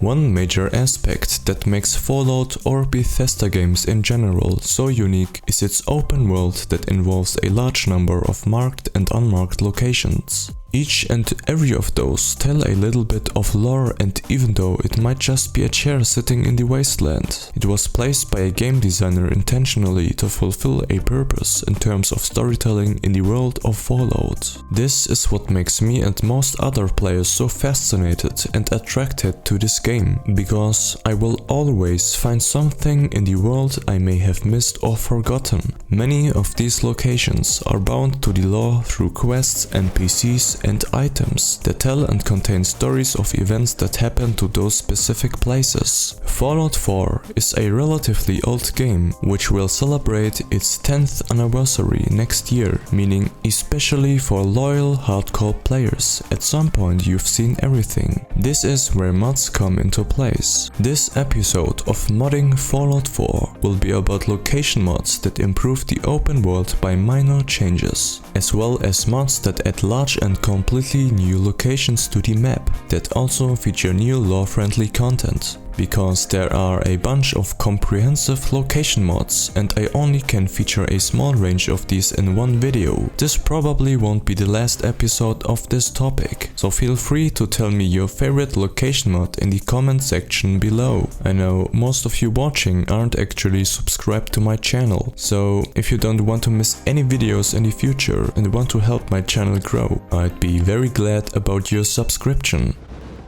One major aspect that makes Fallout or Bethesda games in general so unique is its open world that involves a large number of marked and unmarked locations. Each and every of those tell a little bit of lore, and even though it might just be a chair sitting in the wasteland, it was placed by a game designer intentionally to fulfill a purpose in terms of storytelling in the world of Fallout. This is what makes me and most other players so fascinated and attracted to this game, because I will always find something in the world I may have missed or forgotten. Many of these locations are bound to the lore through quests, NPCs, and items that tell and contain stories of events that happen to those specific places. Fallout 4 is a relatively old game which will celebrate its 10th anniversary next year, meaning especially for loyal hardcore players, at some point you've seen everything. This is where mods come into place. This episode of Modding Fallout 4 will be about location mods that improve the open world by minor changes, as well as mods that add large and completely new locations to the map that also feature new lore-friendly content. Because there are a bunch of comprehensive location mods and I only can feature a small range of these in one video, this probably won't be the last episode of this topic, so feel free to tell me your favorite location mod in the comment section below. I know most of you watching aren't actually subscribed to my channel, so if you don't want to miss any videos in the future and want to help my channel grow, I'd be very glad about your subscription.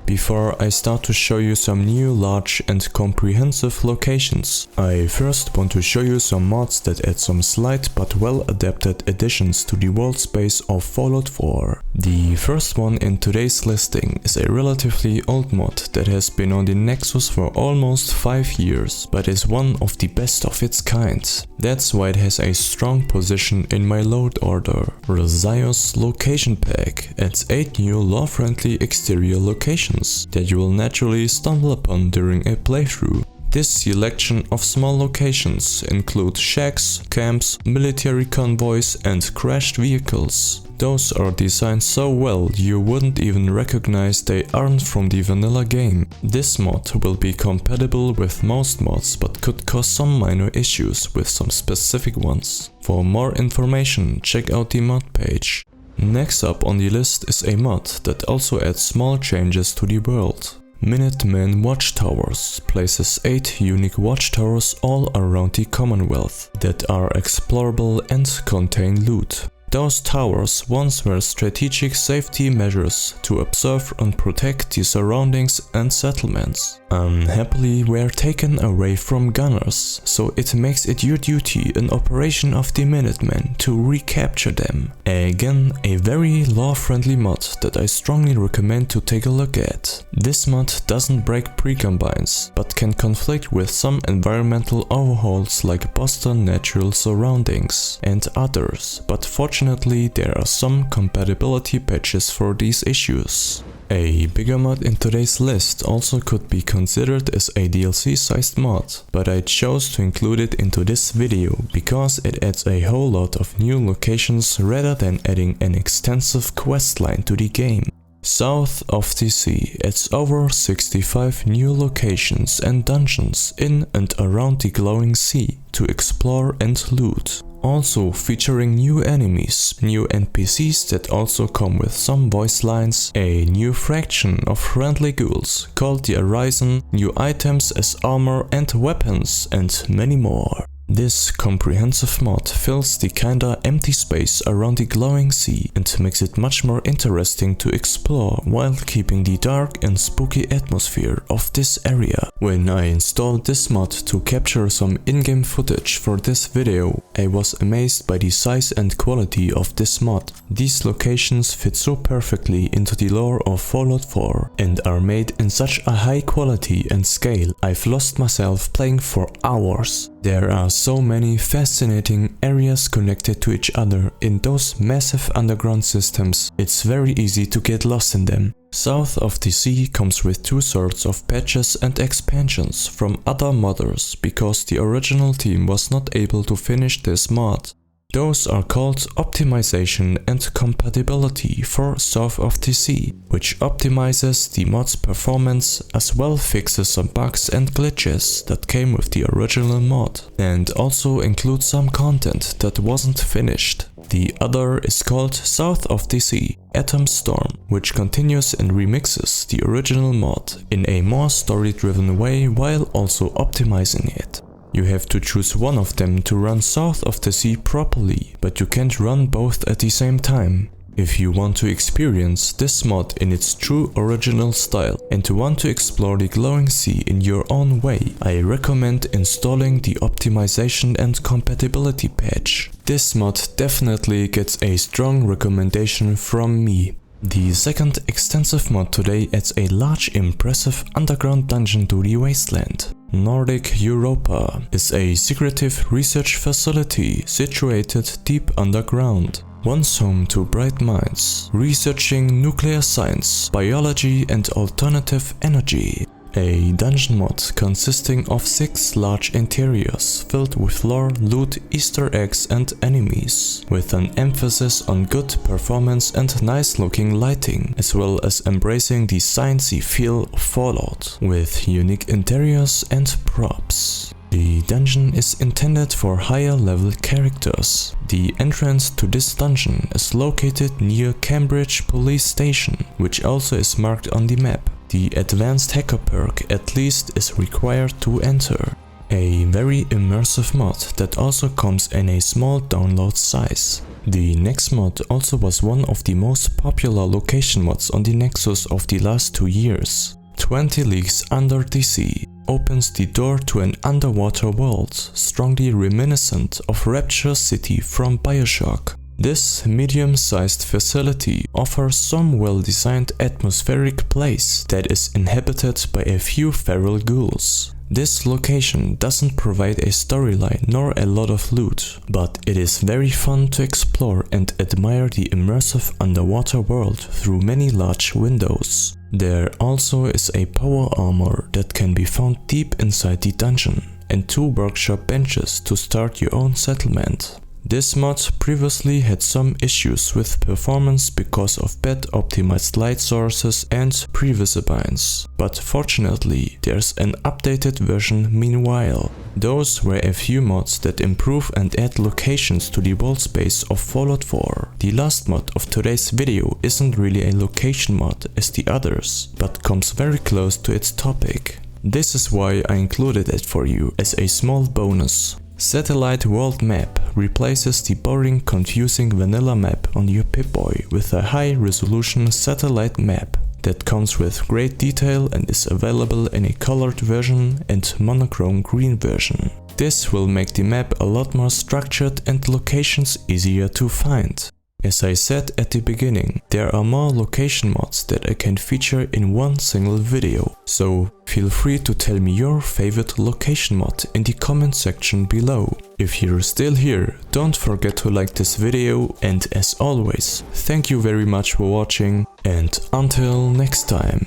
Before I start to show you some new large and comprehensive locations, I first want to show you some mods that add some slight but well adapted additions to the world space of Fallout 4. The first one in today's listing is a relatively old mod that has been on the Nexus for almost 5 years, but is one of the best of its kind. That's why it has a strong position in my load order. Rsiyo's Location Pack adds 8 new lore-friendly exterior locations that you will naturally stumble upon during a playthrough. This selection of small locations include shacks, camps, military convoys, and crashed vehicles. Those are designed so well you wouldn't even recognize they aren't from the vanilla game. This mod will be compatible with most mods but could cause some minor issues with some specific ones. For more information, check out the mod page. Next up on the list is a mod that also adds small changes to the world. Minuteman Watchtowers places 8 unique watchtowers all around the Commonwealth that are explorable and contain loot. Those towers once were strategic safety measures to observe and protect the surroundings and settlements. Unhappily, were taken away from gunners, so it makes it your duty in Operation of the Minutemen to recapture them. Again, a very lore-friendly mod that I strongly recommend to take a look at. This mod doesn't break precombines, but can conflict with some environmental overhauls like Boston natural surroundings and others, but fortunately there are some compatibility patches for these issues. A bigger mod in today's list also could be considered as a DLC-sized mod, but I chose to include it into this video because it adds a whole lot of new locations rather than adding an extensive questline to the game. South of the Sea adds over 65 new locations and dungeons in and around the glowing sea to explore and loot. Also featuring new enemies, new NPCs that also come with some voice lines, a new fraction of friendly ghouls called the Rsiyo, new items as armor and weapons, and many more. This comprehensive mod fills the kinda empty space around the glowing sea and makes it much more interesting to explore while keeping the dark and spooky atmosphere of this area. When I installed this mod to capture some in-game footage for this video, I was amazed by the size and quality of this mod. These locations fit so perfectly into the lore of Fallout 4 and are made in such a high quality and scale, I've lost myself playing for hours. There are so many fascinating areas connected to each other in those massive underground systems, it's very easy to get lost in them. South of the Sea comes with 2 sorts of patches and expansions from other modders because the original team was not able to finish this mod. Those are called optimization and compatibility for South of the Sea, which optimizes the mod's performance as well fixes some bugs and glitches that came with the original mod, and also includes some content that wasn't finished. The other is called South of the Sea, Atom Storm, which continues and remixes the original mod in a more story-driven way while also optimizing it. You have to choose one of them to run South of the Sea properly, but you can't run both at the same time. If you want to experience this mod in its true original style and to want to explore the glowing sea in your own way, I recommend installing the optimization and compatibility patch. This mod definitely gets a strong recommendation from me. The second extensive mod today adds a large impressive underground dungeon to the wasteland. Nordic Europa is a secretive research facility situated deep underground. Once home to bright minds, researching nuclear science, biology and alternative energy. A dungeon mod consisting of 6 large interiors filled with lore, loot, Easter eggs and enemies, with an emphasis on good performance and nice looking lighting, as well as embracing the sciencey feel of Fallout, with unique interiors and props. The dungeon is intended for higher level characters. The entrance to this dungeon is located near Cambridge Police Station, which also is marked on the map. The advanced hacker perk at least is required to enter. A very immersive mod that also comes in a small download size. The next mod also was one of the most popular location mods on the Nexus of the last 2 years. 20 Leagues Under the Sea opens the door to an underwater world, strongly reminiscent of Rapture City from BioShock. This medium-sized facility offers some well-designed atmospheric place that is inhabited by a few feral ghouls. This location doesn't provide a storyline nor a lot of loot, but it is very fun to explore and admire the immersive underwater world through many large windows. There also is a power armor that can be found deep inside the dungeon, and 2 workshop benches to start your own settlement. This mod previously had some issues with performance because of bad optimized light sources and previsibines, but fortunately there's an updated version meanwhile. Those were a few mods that improve and add locations to the Wordspace of Fallout 4. The last mod of today's video isn't really a location mod as the others, but comes very close to its topic. This is why I included it for you as a small bonus. Satellite World Map replaces the boring, confusing vanilla map on your Pip-Boy with a high-resolution satellite map that comes with great detail and is available in a colored version and monochrome green version. This will make the map a lot more structured and locations easier to find. As I said at the beginning, there are more location mods that I can feature in one single video, so feel free to tell me your favorite location mod in the comment section below. If you're still here, don't forget to like this video, and as always, thank you very much for watching, and until next time.